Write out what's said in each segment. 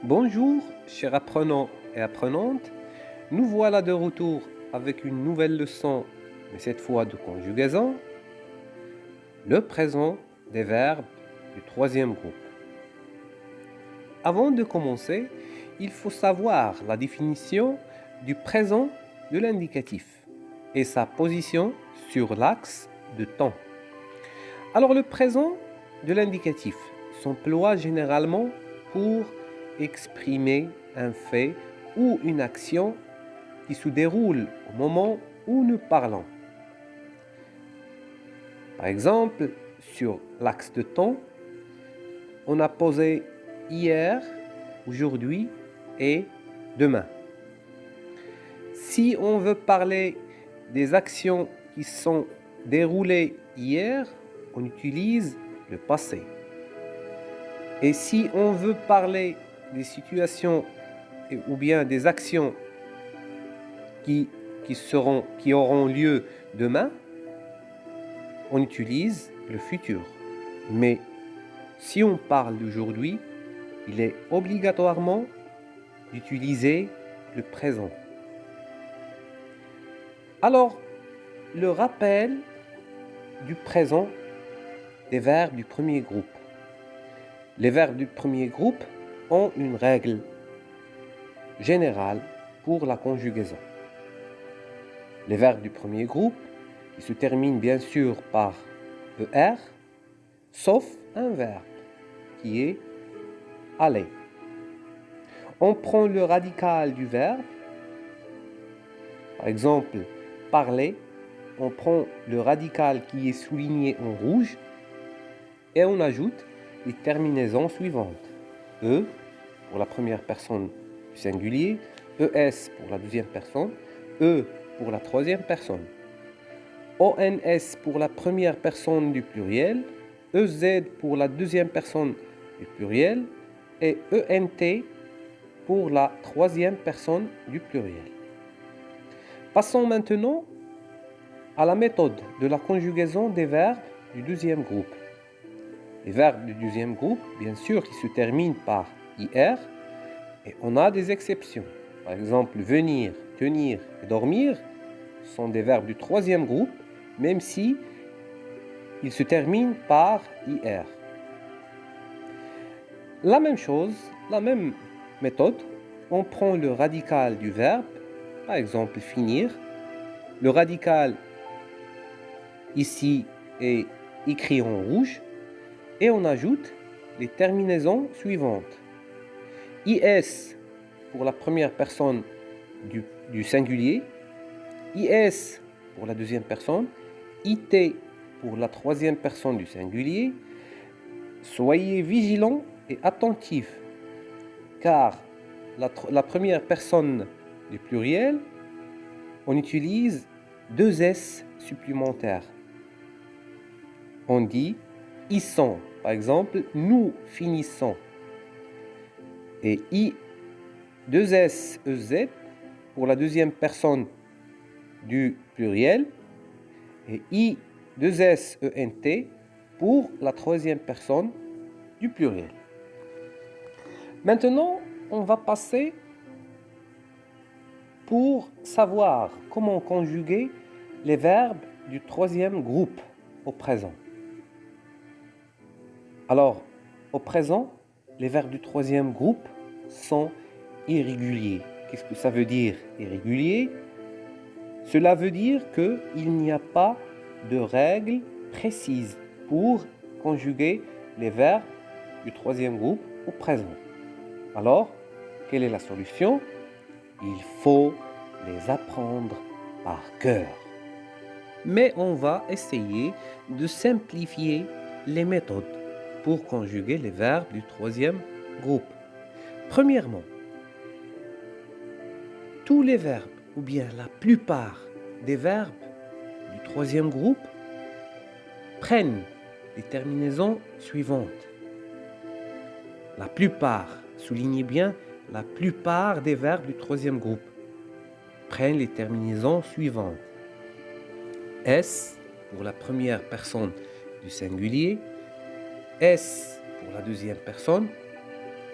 Bonjour, chers apprenants et apprenantes. Nous voilà de retour avec une nouvelle leçon, mais cette fois de conjugaison, le présent des verbes du troisième groupe. Avant de commencer, il faut savoir la définition du présent de l'indicatif et sa position sur l'axe de temps. Alors le présent de l'indicatif s'emploie généralement pour exprimer un fait ou une action qui se déroule au moment où nous parlons. Par exemple, sur l'axe de temps, on a posé hier, aujourd'hui et demain. Si on veut parler des actions qui sont déroulées hier, on utilise le passé. Et si on veut parler des situations ou bien des actions qui auront lieu demain, on utilise le futur. Mais si on parle d'aujourd'hui, il est obligatoirement d'utiliser le présent. Alors, le rappel du présent des verbes du premier groupe. Les verbes du premier groupe ont une règle générale pour la conjugaison. Les verbes du premier groupe, ils se terminent bien sûr par ER, sauf un verbe qui est aller. On prend le radical du verbe, par exemple parler, on prend le radical qui est souligné en rouge et on ajoute les terminaisons suivantes. E pour la première personne du singulier, ES pour la deuxième personne, E pour la troisième personne, ONS pour la première personne du pluriel, EZ pour la deuxième personne du pluriel et ENT pour la troisième personne du pluriel. Passons maintenant à la méthode de la conjugaison des verbes du deuxième groupe. Les verbes du deuxième groupe, bien sûr, qui se terminent par IR, et on a des exceptions. Par exemple, venir, tenir et dormir sont des verbes du troisième groupe, même si ils se terminent par IR. La même chose, la même méthode, on prend le radical du verbe, par exemple finir. Le radical ici est écrit en rouge et on ajoute les terminaisons suivantes. IS pour la première personne du singulier, IS pour la deuxième personne, IT pour la troisième personne du singulier. Soyez vigilants et attentifs, car la première personne du pluriel, on utilise deux S supplémentaires. On dit ils sont, par exemple, nous finissons. Et I2S, EZ pour la deuxième personne du pluriel et I2S, ENT pour la troisième personne du pluriel. Maintenant, on va passer pour savoir comment conjuguer les verbes du troisième groupe au présent. Alors, au présent, les verbes du troisième groupe sont irréguliers. Qu'est-ce que ça veut dire irrégulier? Cela veut dire qu'il n'y a pas de règle précise pour conjuguer les verbes du troisième groupe au présent. Alors, quelle est la solution? Il faut les apprendre par cœur. Mais on va essayer de simplifier les méthodes pour conjuguer les verbes du troisième groupe. Premièrement, tous les verbes, ou bien la plupart des verbes du troisième groupe, prennent les terminaisons suivantes. La plupart, soulignez bien, la plupart des verbes du troisième groupe prennent les terminaisons suivantes. S pour la première personne du singulier, S pour la deuxième personne,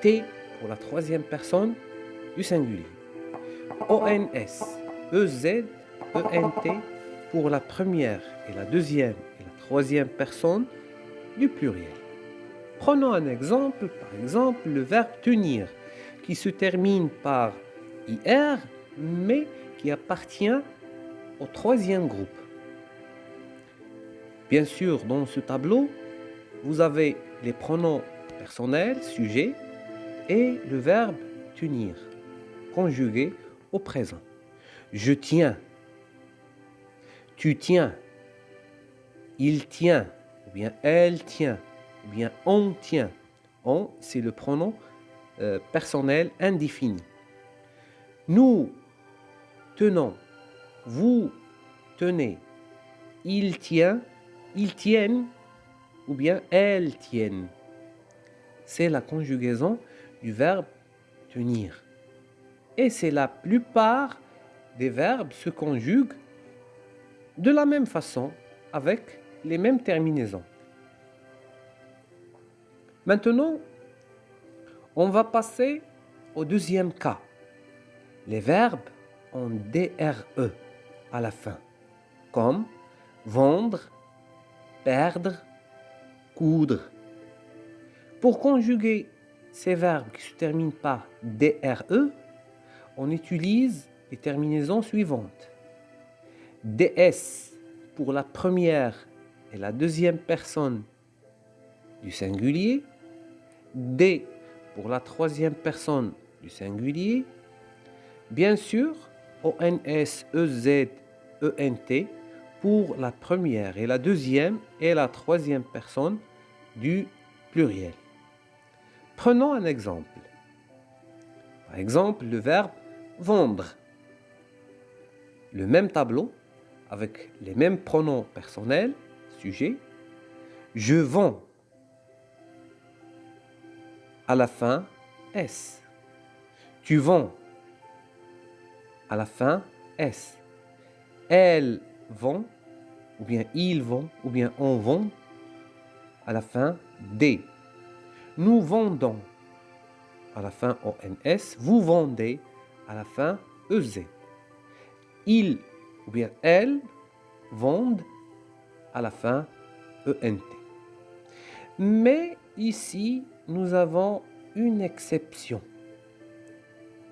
T pour la troisième personne du singulier. ONS, EZ, ENT pour la première et la deuxième et la troisième personne du pluriel. Prenons un exemple, par exemple le verbe tenir, qui se termine par IR, mais qui appartient au troisième groupe. Bien sûr, dans ce tableau, vous avez les pronoms personnels, sujet, et le verbe tenir, conjugué au présent. Je tiens, tu tiens, il tient, ou bien elle tient, ou bien on tient. On, c'est le pronom personnel indéfini. Nous tenons, vous tenez, il tient, ils tiennent, ou bien elles tiennent. C'est la conjugaison du verbe tenir. Et c'est la plupart des verbes se conjuguent de la même façon, avec les mêmes terminaisons. Maintenant, on va passer au deuxième cas. Les verbes ont DRE à la fin, comme vendre, perdre, coudre. Pour conjuguer ces verbes qui se terminent par DRE, on utilise les terminaisons suivantes. DS pour la première et la deuxième personne du singulier, D pour la troisième personne du singulier, bien sûr ONS, EZ, ENT pour la première et la deuxième et la troisième personne du pluriel. Prenons un exemple. Par exemple, le verbe vendre. Le même tableau, avec les mêmes pronoms personnels, sujet. Je vends. À la fin, S. Tu vends. À la fin, S. Elles vont, ou bien ils vont, ou bien on vend. À la fin, D. Nous vendons. À la fin, ONS. Vous vendez. À la fin, EZ. Ils ou bien elles vendent. À la fin, ENT. Mais ici, nous avons une exception.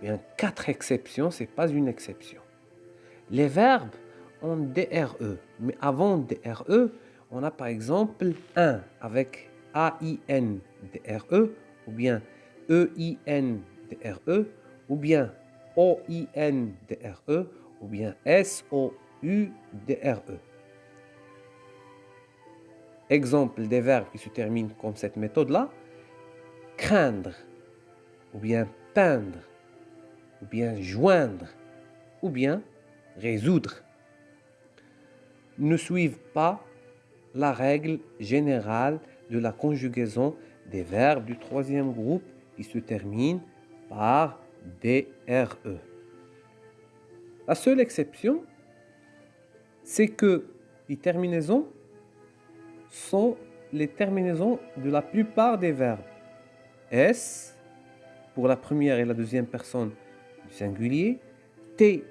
Bien, 4 exceptions, ce n'est pas une exception. Les verbes ont DRE, mais avant DRE, on a par exemple un avec AIN DRE, ou bien EIN DRE, ou bien OIN DRE, ou bien SOU DRE. Exemple des verbes qui se terminent comme cette méthode-là, craindre, ou bien peindre, ou bien joindre, ou bien résoudre, ne suivent pas la règle générale de la conjugaison des verbes du troisième groupe qui se terminent par DRE. La seule exception, c'est que les terminaisons sont les terminaisons de la plupart des verbes. S pour la première et la deuxième personne du singulier, T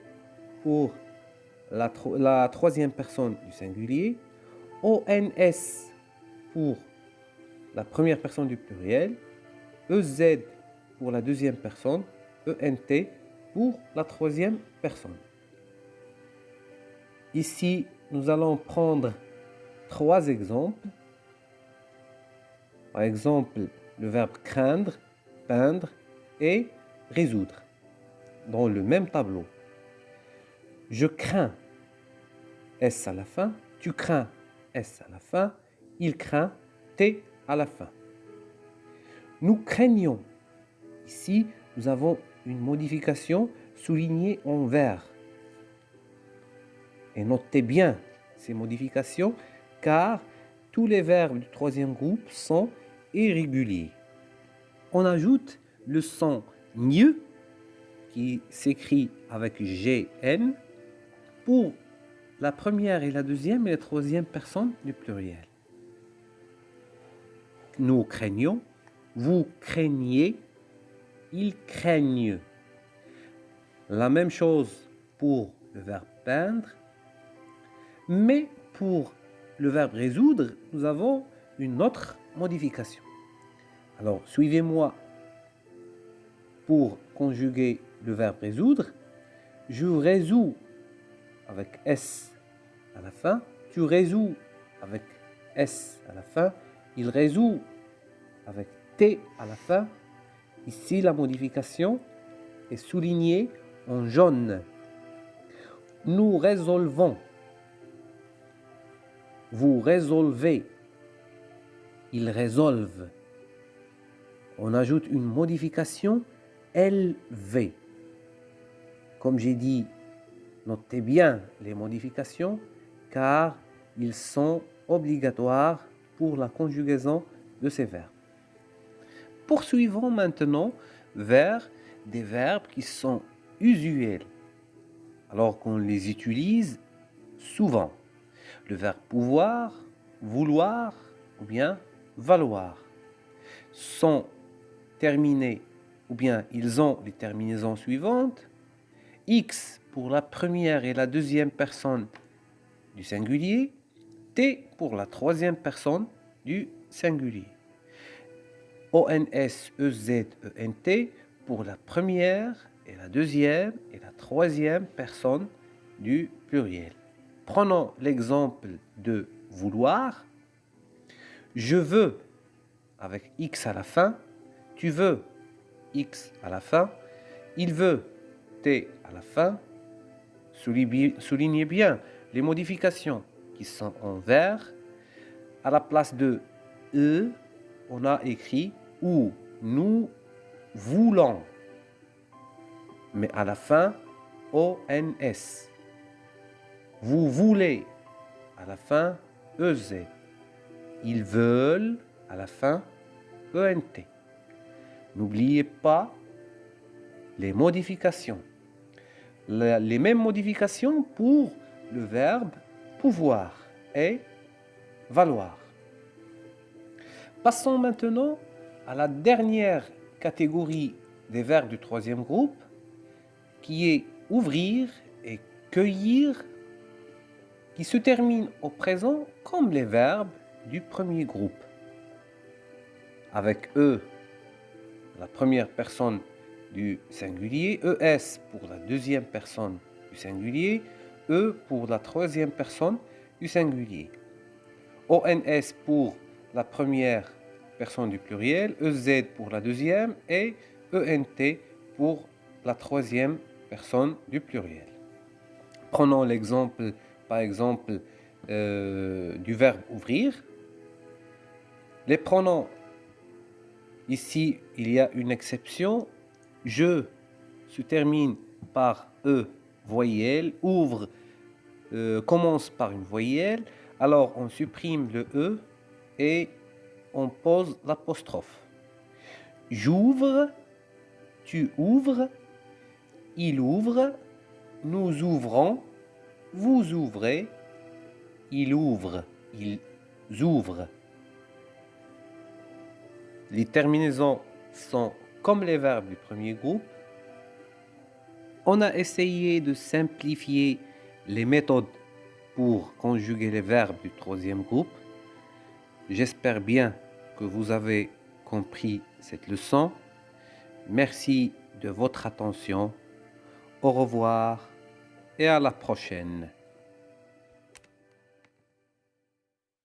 pour la troisième personne du singulier, ONS pour la première personne du pluriel, EZ pour la deuxième personne, ENT pour la troisième personne. Ici, nous allons prendre 3 exemples. Par exemple, le verbe craindre, peindre et résoudre dans le même tableau. Je crains, S à la fin. Tu crains, S à la fin. Il craint, T à la fin. Nous craignons. Ici, nous avons une modification soulignée en vert. Et notez bien ces modifications car tous les verbes du troisième groupe sont irréguliers. On ajoute le son gne qui s'écrit avec GN pour la première et la deuxième et la troisième personne du pluriel. Nous craignons, vous craignez, ils craignent. La même chose pour le verbe peindre, mais pour le verbe résoudre, nous avons une autre modification. Alors, suivez-moi pour conjuguer le verbe résoudre. Je résous avec S à la fin. Tu résous avec S à la fin. Il résout avec T à la fin. Ici, la modification est soulignée en jaune. Nous résolvons. Vous résolvez. Ils résolvent. On ajoute une modification LV. Comme j'ai dit, notez bien les modifications car ils sont obligatoires pour la conjugaison de ces verbes. Poursuivons maintenant vers des verbes qui sont usuels, alors qu'on les utilise souvent. Le verbe pouvoir, vouloir ou bien valoir sont terminés ou bien ils ont les terminaisons suivantes. X pour la première et la deuxième personne du singulier, T pour la troisième personne du singulier. ONS, EZ, ENT pour la première et la deuxième et la troisième personne du pluriel. Prenons l'exemple de vouloir. Je veux avec X à la fin. Tu veux X à la fin. Il veut T à la fin. Soulignez bien les modifications qui sont en vert. À la place de E, on a écrit ou nous voulons. Mais à la fin, ONS. Vous voulez. À la fin, EZ. Ils veulent. À la fin, ENT. N'oubliez pas les modifications. Les mêmes modifications pour le verbe pouvoir et valoir. Passons maintenant à la dernière catégorie des verbes du troisième groupe, qui est ouvrir et cueillir, qui se termine au présent comme les verbes du premier groupe. Avec E, la première personne du singulier, ES pour la deuxième personne du singulier, E pour la troisième personne du singulier. ONS pour la première personne du pluriel, EZ pour la deuxième et ENT pour la troisième personne du pluriel. Prenons l'exemple, par exemple, du verbe ouvrir. Les pronoms, ici, il y a une exception. Je se termine par E, voyelle. Ouvre commence par une voyelle. Alors, on supprime le E et on pose l'apostrophe. J'ouvre, tu ouvres, il ouvre, nous ouvrons, vous ouvrez, il ouvre, ils ouvrent. Les terminaisons sont comme les verbes du premier groupe. On a essayé de simplifier les méthodes pour conjuguer les verbes du troisième groupe. J'espère bien que vous avez compris cette leçon. Merci de votre attention. Au revoir et à la prochaine.